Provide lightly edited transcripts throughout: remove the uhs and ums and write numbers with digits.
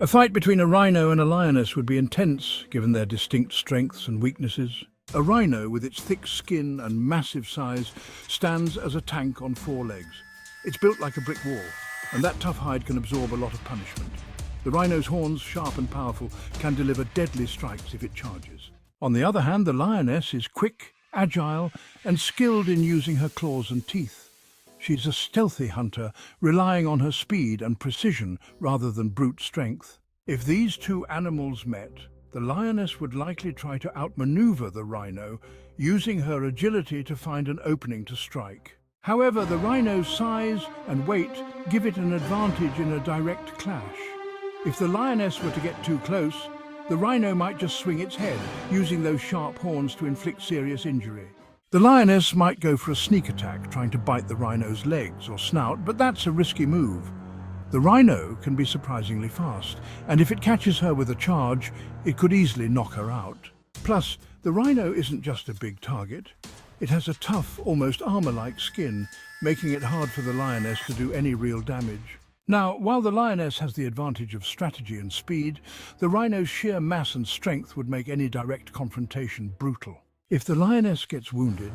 A fight between a rhino and a lioness would be intense, given their distinct strengths and weaknesses. A rhino, with its thick skin and massive size, stands as a tank on 4 legs. It's built like a brick wall, and that tough hide can absorb a lot of punishment. The rhino's horns, sharp and powerful, can deliver deadly strikes if it charges. On the other hand, the lioness is quick, agile, and skilled in using her claws and teeth. She's a stealthy hunter, relying on her speed and precision rather than brute strength. If these two animals met, the lioness would likely try to outmaneuver the rhino, using her agility to find an opening to strike. However, the rhino's size and weight give it an advantage in a direct clash. If the lioness were to get too close, the rhino might just swing its head, using those sharp horns to inflict serious injury. The lioness might go for a sneak attack, trying to bite the rhino's legs or snout, but that's a risky move. The rhino can be surprisingly fast, and if it catches her with a charge, it could easily knock her out. Plus, the rhino isn't just a big target. It has a tough, almost armor-like skin, making it hard for the lioness to do any real damage. Now, while the lioness has the advantage of strategy and speed, the rhino's sheer mass and strength would make any direct confrontation brutal. If the lioness gets wounded,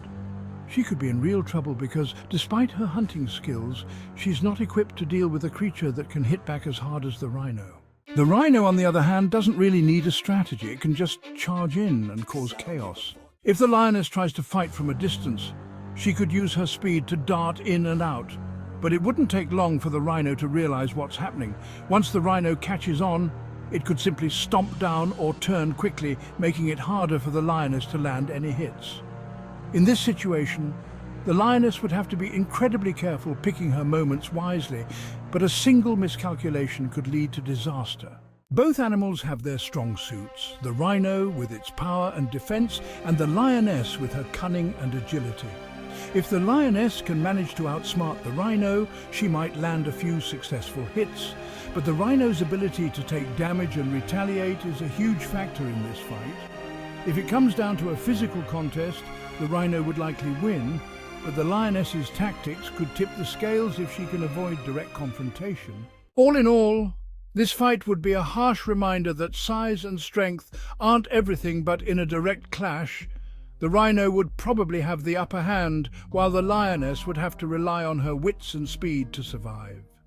she could be in real trouble because, despite her hunting skills, she's not equipped to deal with a creature that can hit back as hard as the rhino. The rhino, on the other hand, doesn't really need a strategy. It can just charge in and cause chaos. If the lioness tries to fight from a distance, she could use her speed to dart in and out. But it wouldn't take long for the rhino to realize what's happening. Once the rhino catches on, it could simply stomp down or turn quickly, making it harder for the lioness to land any hits. In this situation, the lioness would have to be incredibly careful, picking her moments wisely, but a single miscalculation could lead to disaster. Both animals have their strong suits, the rhino with its power and defense, and the lioness with her cunning and agility. If the lioness can manage to outsmart the rhino, she might land a few successful hits, but the rhino's ability to take damage and retaliate is a huge factor in this fight. If it comes down to a physical contest, the rhino would likely win, but the lioness's tactics could tip the scales if she can avoid direct confrontation. All in all, this fight would be a harsh reminder that size and strength aren't everything, but in a direct clash, the rhino would probably have the upper hand, while the lioness would have to rely on her wits and speed to survive.